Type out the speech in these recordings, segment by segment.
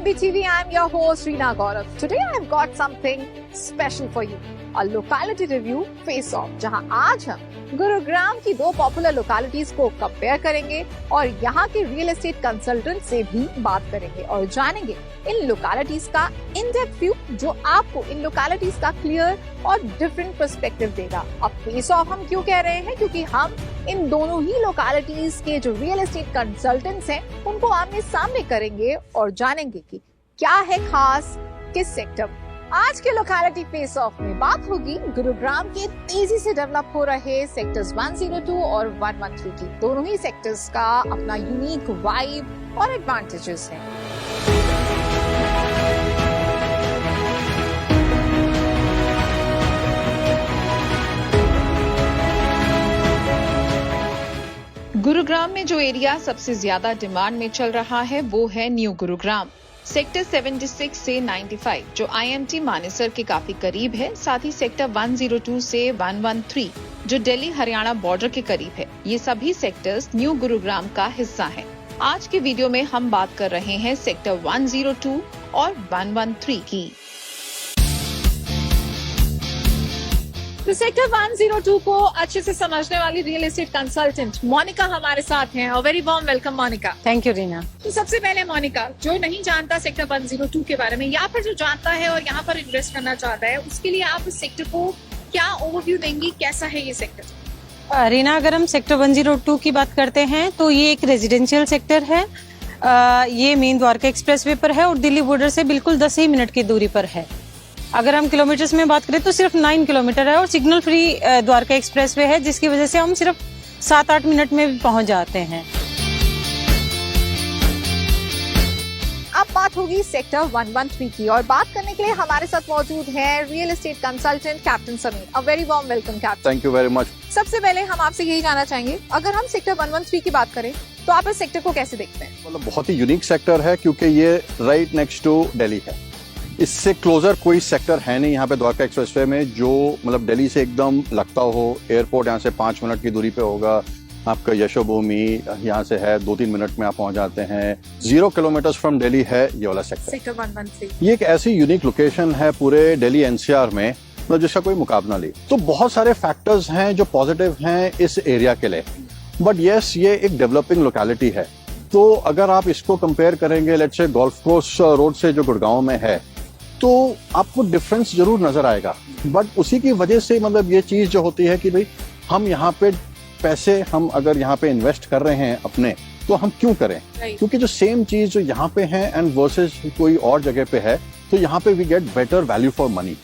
MBTV, I'm your host Reena Gaurav. Today I've got something special for you. A locality review face off, जहां आज हम गुरुग्राम की दो popular localities को compare करेंगे और यहाँ के रियल एस्टेट कंसल्टेंट से भी बात करेंगे और जानेंगे इन लोकेलिटीज का इन डेप्थ व्यू जो आपको इन लोकेलिटीज का क्लियर और डिफरेंट पर्सपेक्टिव देगा। अब फेस ऑफ हम क्यों कह रहे हैं, क्योंकि हम इन दोनों ही लोकेलिटीज के जो रियल एस्टेट कंसल्टेंट्स हैं उनको आमने सामने करेंगे और जानेंगे कि क्या है खास किस सेक्टर में। आज के लोकेलिटी फेस ऑफ में बात होगी गुरुग्राम के तेजी से डेवलप हो रहे सेक्टर्स 102 और 113 की। दोनों ही सेक्टर्स का अपना यूनिक वाइब और एडवांटेजेस हैं। गुरुग्राम में जो एरिया सबसे ज्यादा डिमांड में चल रहा है वो है न्यू गुरुग्राम। सेक्टर 76 से 95 जो IMT मानेसर के काफी करीब है, साथ ही सेक्टर 102 से 113 जो दिल्ली हरियाणा बॉर्डर के करीब है, ये सभी सेक्टर्स न्यू गुरुग्राम का हिस्सा हैं। आज के वीडियो में हम बात कर रहे हैं सेक्टर 102 और 113 की। तो सेक्टर 102 को अच्छे से समझने वाली रियल एस्टेट कंसल्टेंट मोनिका हमारे साथ हैं। Very warm welcome Monika. Thank you Reena. तो सबसे पहले मोनिका, जो नहीं जानता सेक्टर 102 के बारे में या फिर जो जानता है और यहाँ पर इन्वेस्ट करना चाहता है, उसके लिए आप इस सेक्टर को क्या ओवरव्यू देंगी, कैसा है ये सेक्टर? रीना, अगर हम सेक्टर 102 की बात करते हैं तो ये एक रेजिडेंशियल सेक्टर है। ये मेन द्वारका एक्सप्रेसवे पर है और दिल्ली बॉर्डर से बिल्कुल 10 ही मिनट की दूरी पर है। अगर हम किलोमीटर्स में बात करें तो सिर्फ 9 किलोमीटर है और सिग्नल फ्री द्वारका एक्सप्रेसवे है, जिसकी वजह से हम सिर्फ 7-8 मिनट में भी पहुंच जाते हैं। अब बात होगी सेक्टर 113 की और बात करने के लिए हमारे साथ मौजूद है real estate consultant captain Sameer. A very warm welcome captain. Thank you very much. सबसे पहले हम आपसे यही जानना चाहेंगे, अगर हम सेक्टर 113 की बात करें तो आप इस सेक्टर को कैसे देखते हैं? मतलब बहुत ही यूनिक सेक्टर है क्योंकि ये राइट नेक्स्ट टू दिल्ली है। इससे क्लोजर कोई सेक्टर है नहीं यहाँ पे द्वारका एक्सप्रेसवे में जो मतलब दिल्ली से एकदम लगता हो। एयरपोर्ट यहाँ से 5 मिनट की दूरी पे होगा। आपका यशोभूमि यहाँ से है 2-3 मिनट में आप पहुंच जाते हैं। 0 किलोमीटर फ्रॉम दिल्ली है ये वाला सेक्टर 113। ये एक ऐसी यूनिक लोकेशन है पूरे दिल्ली NCR में, मतलब जिसका कोई मुकाबला नहीं। तो बहुत सारे फैक्टर्स हैं जो पॉजिटिव हैं इस एरिया के लिए, बट यस ये एक डेवलपिंग लोकेलिटी है। तो अगर आप इसको कंपेयर करेंगे let's say golf course road से जो गुड़गांव में है, तो आपको डिफरेंस जरूर नजर आएगा। बट उसी की वजह से मतलब ये चीज जो होती है कि भाई हम यहाँ पे पैसे हम अगर यहाँ पे इन्वेस्ट कर रहे हैं अपने, तो हम क्यों करें? क्योंकि जो सेम चीज जो यहाँ पे है एंड वर्सेस कोई और जगह पे है, तो यहाँ पे we get better value for money.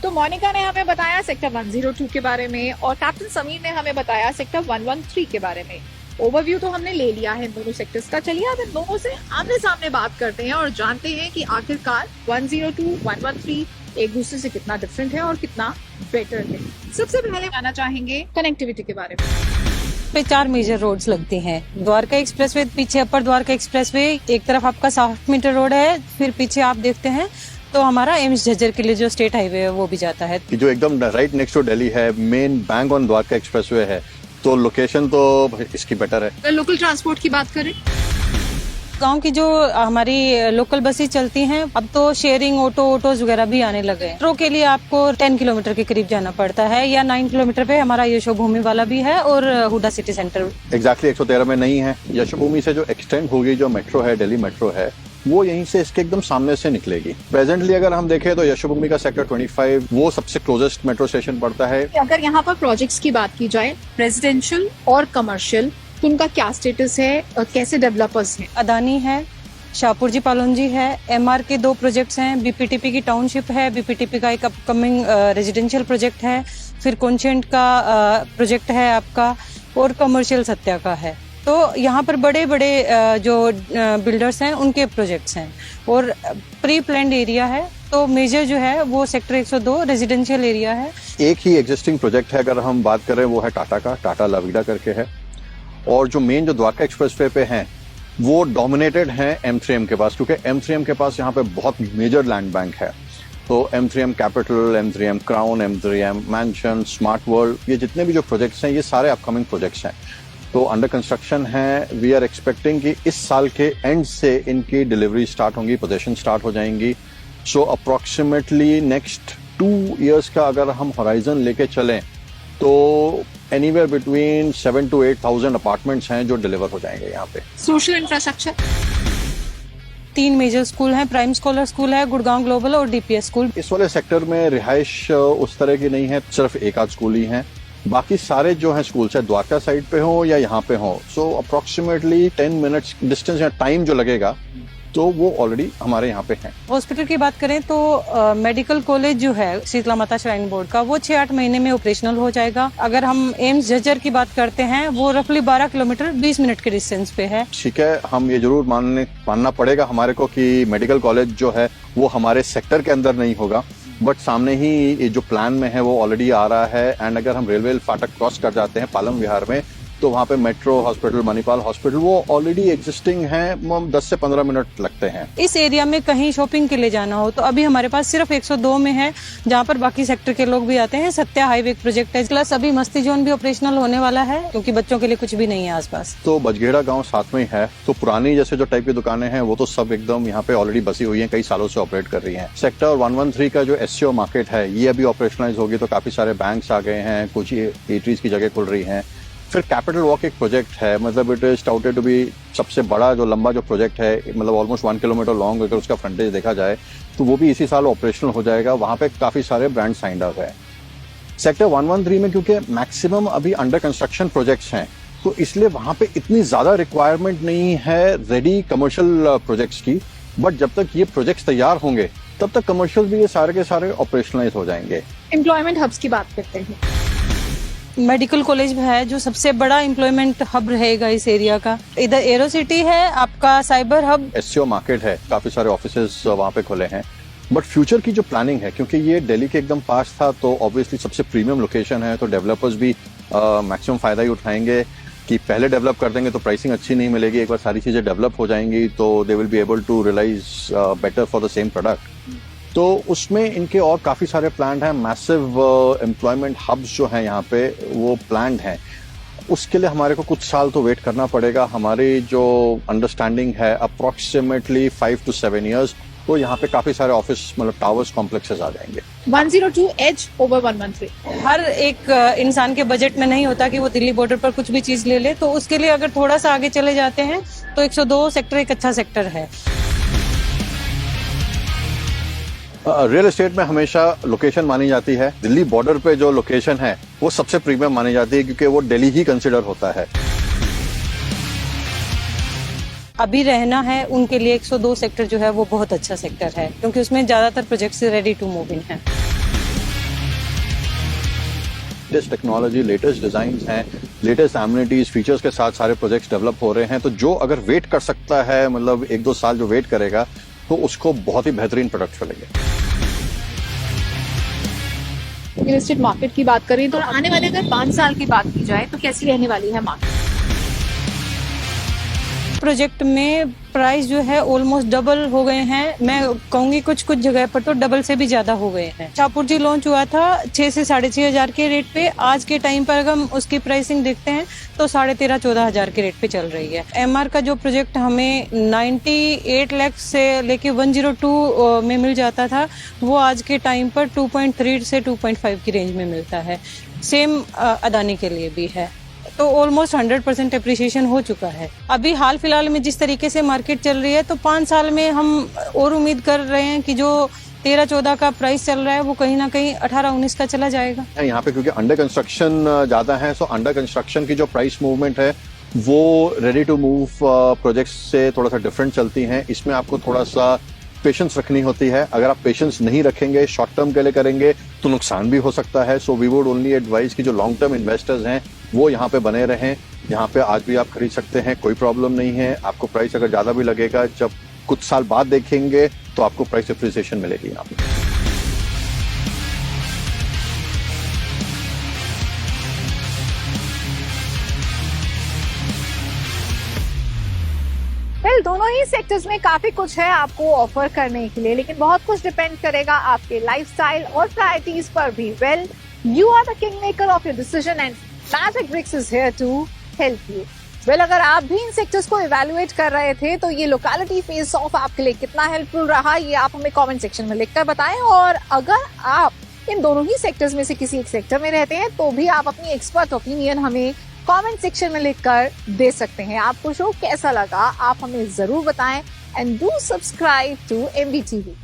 तो मोनिका ने हमें बताया सेक्टर 102 के बारे में और कैप्टन समीर ने हमें बताया सेक्टर 113 के बारे में। ओवरव्यू तो हमने ले लिया है दोनों सेक्टर्स का। चलिए अब इन दोनों से आमने सामने बात करते हैं और जानते हैं कि आखिरकार 102, 113 एक दूसरे से कितना डिफरेंट है और कितना बेटर है। सबसे पहले जानना चाहेंगे कनेक्टिविटी के बारे में। पे 4 मेजर रोड्स लगती हैं। द्वारका एक्सप्रेसवे पीछे अपर द्वारका एक्सप्रेसवे, एक तरफ आपका 60 मीटर रोड है, फिर पीछे आप देखते हैं तो हमारा एम्स झज्जर के लिए जो स्टेट हाईवे है वो भी जाता है, जो एकदम राइट नेक्स्ट टू दिल्ली है। Main bank on Dwarka expressway है, तो लोकेशन तो इसकी बेटर है। अगर लोकल ट्रांसपोर्ट की बात करें, गांव की जो हमारी लोकल बसें चलती हैं, अब तो शेयरिंग ऑटोज वगैरह भी आने लगे हैं। मेट्रो के लिए आपको 10 किलोमीटर के करीब जाना पड़ता है या 9 किलोमीटर पे हमारा यशोभूमि वाला भी है और हुडा सिटी सेंटर एग्जैक्टली 113 में नहीं है। यशोभूमि से जो एक्सटेंड होगी जो मेट्रो है, दिल्ली मेट्रो है, वो यहीं से इसके एकदम सामने से निकलेगी। प्रेजेंटली अगर हम देखें तो यशोभूमि का सेक्टर 25 वो सबसे क्लोजेस्ट मेट्रो स्टेशन पड़ता है। अगर यहाँ पर प्रोजेक्ट्स की बात की जाए रेजिडेंशियल और कमर्शियल, तो उनका क्या स्टेटस है और कैसे डेवलपर्स हैं? अदानी है, शाहपुर जी पालोनजी है, MR के 2 प्रोजेक्ट्स हैं, BPTP की टाउनशिप है, BPTP का एक अपकमिंग रेजिडेंशियल प्रोजेक्ट है, फिर कॉन्शेंट का प्रोजेक्ट है आपका, और कमर्शियल सत्या का है। तो यहाँ पर बड़े बड़े जो बिल्डर्स हैं उनके प्रोजेक्ट्स हैं और प्री प्लान्ड एरिया है। तो मेजर जो है वो सेक्टर 102 रेजिडेंशियल एरिया है। एक ही एग्जिस्टिंग प्रोजेक्ट है अगर हम बात करें, वो है टाटा का, टाटा लाविडा करके है। और जो मेन जो द्वारका एक्सप्रेसवे पे हैं वो डोमिनेटेड हैं M3M के पास, क्योंकि M3M के पास यहाँ पे बहुत मेजर लैंड बैंक है। तो M3M capital, M3M crown, M3M mention, smart world, ये जितने भी जो प्रोजेक्ट्स हैं ये सारे अपकमिंग प्रोजेक्ट्स हैं। तो अंडर कंस्ट्रक्शन है। वी आर एक्सपेक्टिंग कि इस साल के एंड से इनकी डिलीवरी स्टार्ट होंगी, पोजीशन स्टार्ट हो जाएंगी। सो अप्रोक्सीमेटली नेक्स्ट 2 years का अगर हम होराइजन लेके चलें तो एनीवेयर बिटवीन 7,000 to 8,000 अपार्टमेंट्स हैं जो डिलीवर हो जाएंगे यहाँ पे। सोशल इंफ्रास्ट्रक्चर 3 मेजर स्कूल हैं, प्राइम स्कॉलर स्कूल है, गुड़गांव ग्लोबल और डीपीएस स्कूल। इस वाले सेक्टर में रिहाइश उस तरह की नहीं है, सिर्फ एक आध स्कूल ही हैं। बाकी सारे जो हैं स्कूल चाहे द्वारका साइड पे हो या यहाँ पे हो, सो अप्रोक्सीमेटली 10 minutes डिस्टेंस या टाइम जो लगेगा तो वो ऑलरेडी हमारे यहाँ पे हैं। हॉस्पिटल की बात करें तो मेडिकल कॉलेज जो है शीतला माता श्राइन बोर्ड का, वो 6-8 महीने में ऑपरेशनल हो जाएगा। अगर हम एम्स झज्जर की बात करते हैं, वो रफली 12 किलोमीटर 20 मिनट के डिस्टेंस पे है। ठीक है, हम ये जरूर मानना पड़ेगा हमारे को कि मेडिकल कॉलेज जो है वो हमारे सेक्टर के अंदर नहीं होगा, बट सामने ही ये जो प्लान में है वो ऑलरेडी आ रहा है। एंड अगर हम रेलवे फाटक क्रॉस कर जाते हैं पालम विहार में, तो वहाँ पे मेट्रो हॉस्पिटल, मणिपाल हॉस्पिटल वो ऑलरेडी एग्जिस्टिंग है, 10 से 15 मिनट लगते हैं। इस एरिया में कहीं शॉपिंग के लिए जाना हो तो अभी हमारे पास सिर्फ 102 में है, जहाँ पर बाकी सेक्टर के लोग भी आते हैं। सत्या हाईवे प्रोजेक्ट है, प्लस अभी मस्ती जोन भी ऑपरेशनल होने वाला है, क्योंकि बच्चों के लिए कुछ भी नहीं है आसपास। तो बजगेड़ा गांव साथ में ही है, तो पुरानी जैसे जो टाइप की दुकानें हैं वो तो सब एकदम यहाँ पे ऑलरेडी बसी हुई हैं, कई सालों से ऑपरेट कर रही हैं। सेक्टर 113 का जो एससीओ मार्केट है ये अभी ऑपरेशनलाइज होगी, तो काफी सारे बैंक्स आ गए हैं, कुछ ईटरीज की जगह खुल रही हैं। फिर कैपिटल वॉक एक प्रोजेक्ट है, मतलब it is touted to be सबसे बड़ा जो लंबा जो प्रोजेक्ट है, मतलब ऑलमोस्ट 1 किलोमीटर लॉन्ग, अगर उसका फ्रंटेज देखा जाए तो वो भी इसी साल ऑपरेशनल हो जाएगा। वहां पे काफी सारे ब्रांड साइंड अप है। सेक्टर 113 में क्योंकि मैक्सिमम अभी अंडर कंस्ट्रक्शन प्रोजेक्ट्स हैं, तो इसलिए वहां पे इतनी ज्यादा रिक्वायरमेंट नहीं है रेडी कमर्शियल प्रोजेक्ट्स की। बट जब तक ये प्रोजेक्ट्स तैयार होंगे तब तक कमर्शियल भी ये सारे के सारे ऑपरेशनलाइज हो जाएंगे। एम्प्लॉयमेंट हब्स की बात करते हैं। मेडिकल कॉलेज है जो सबसे बड़ा एम्प्लॉयमेंट हब रहेगा इस एरिया का। इधर एरो सिटी है, आपका साइबर हब, एससीओ मार्केट है, काफी सारे ऑफिसेज वहां पे खुले हैं। बट फ्यूचर की जो प्लानिंग है, क्योंकि ये दिल्ली के एकदम पास था, तो ऑब्वियसली सबसे प्रीमियम लोकेशन है, तो डेवलपर्स भी मैक्सिमम फायदा ही उठाएंगे कि पहले डेवलप कर देंगे तो प्राइसिंग अच्छी नहीं मिलेगी। एक बार सारी चीजें डेवलप हो जाएंगी तो they will be able to realise better for the same product. तो उसमें इनके और काफी सारे प्लान हैं, मैसिव एम्प्लॉयमेंट हब्स जो हैं यहाँ पे वो प्लान हैं। उसके लिए हमारे को कुछ साल तो वेट करना पड़ेगा। हमारी जो अंडरस्टैंडिंग है अप्रोक्सीमेटली 5 to 7 years, तो यहाँ पे काफी सारे ऑफिस मतलब टावर्स कॉम्प्लेक्सेस आ जाएंगे। 102 एज ओवर 113। हर एक इंसान के बजट में नहीं होता कि वो दिल्ली बॉर्डर पर कुछ भी चीज ले ले, तो उसके लिए अगर थोड़ा सा आगे चले जाते हैं तो 102 सेक्टर एक अच्छा सेक्टर है। रियल एस्टेट में हमेशा लोकेशन मानी जाती है। दिल्ली बॉर्डर पे जो लोकेशन है वो सबसे प्रीमियम मानी जाती है, क्योंकि वो दिल्ली ही कंसिडर होता है। अभी रहना है उनके लिए 102 सेक्टर जो है वो बहुत अच्छा सेक्टर है, क्योंकि उसमें ज्यादातर projects ready to move in है। लेटेस्ट टेक्नोलॉजी, लेटेस्ट डिजाइन हैं, लेटेस्ट एमिनिटीज, फीचर्स के साथ सारे प्रोजेक्ट्स डेवलप हो रहे हैं। तो जो अगर वेट कर सकता है, मतलब 1-2 साल जो वेट करेगा, तो उसको बहुत ही बेहतरीन प्रोडक्ट मिलेंगे। रियल एस्टेट मार्केट की बात करें तो आने वाले अगर 5 साल की बात की जाए तो कैसी रहने वाली है मार्केट? प्रोजेक्ट में प्राइस जो है ऑलमोस्ट डबल हो गए हैं। मैं कहूंगी कुछ जगह पर तो डबल से भी ज्यादा हो गए हैं। शाहपुर जी लॉन्च हुआ था 6 से 6,500 हजार के रेट पे। आज के टाइम पर अगर हम उसकी प्राइसिंग देखते हैं तो 13,500-14,000 हजार के रेट पे चल रही है। एमआर का जो प्रोजेक्ट हमें 98 लाख से लेके 102 में मिल जाता था, वो आज के टाइम पर 2.3 से 2.5 की रेंज में मिलता है। सेम अदानी के लिए भी है। तो ऑलमोस्ट 100% एप्रिसिएशन हो चुका है। अभी हाल फिलहाल में जिस तरीके से मार्केट चल रही है, तो 5 साल में हम और उम्मीद कर रहे हैं कि जो 13-14 का प्राइस चल रहा है वो कहीं ना कहीं 18-19 का चला जाएगा। यहाँ पे क्योंकि अंडर कंस्ट्रक्शन ज्यादा है, सो अंडर कंस्ट्रक्शन की जो प्राइस मूवमेंट है वो रेडी टू मूव प्रोजेक्ट्स से थोड़ा सा डिफरेंट चलती हैं। इसमें आपको थोड़ा सा पेशेंस रखनी होती है। अगर आप पेशेंस नहीं रखेंगे, शॉर्ट टर्म के लिए करेंगे, तो नुकसान भी हो सकता है। So we would only advice कि जो लॉन्ग टर्म इन्वेस्टर्स हैं वो यहाँ पे बने रहें। यहाँ पे आज भी आप खरीद सकते हैं, कोई प्रॉब्लम नहीं है। आपको प्राइस अगर ज्यादा भी लगेगा, जब कुछ साल बाद देखेंगे तो आपको प्राइस एप्रिसिएशन मिलेगी यहाँ पे। वेल, दोनों ही सेक्टर्स में काफी कुछ है आपको ऑफर करने के लिए, लेकिन बहुत कुछ डिपेंड करेगा आपके लाइफस्टाइल और प्रायोरिटीज पर भी। Well, you are the king maker of your decision and Magic Bricks is here to help you. Well, अगर आप भी इन सेक्टर्स को इवैल्यूएट कर रहे थे तो ये लोकेलिटी फेस ऑफ आपके लिए कितना हेल्पफुल रहा, ये आप हमें कमेंट सेक्शन में लिखकर बताएं। और अगर आप इन दोनों ही सेक्टर्स में से किसी एक सेक्टर में रहते हैं तो भी आप अपनी एक्सपर्ट ओपिनियन हमें कमेंट सेक्शन में लिखकर दे सकते हैं। आपको शो कैसा लगा आप हमें जरूर बताएं and do subscribe to MBTV।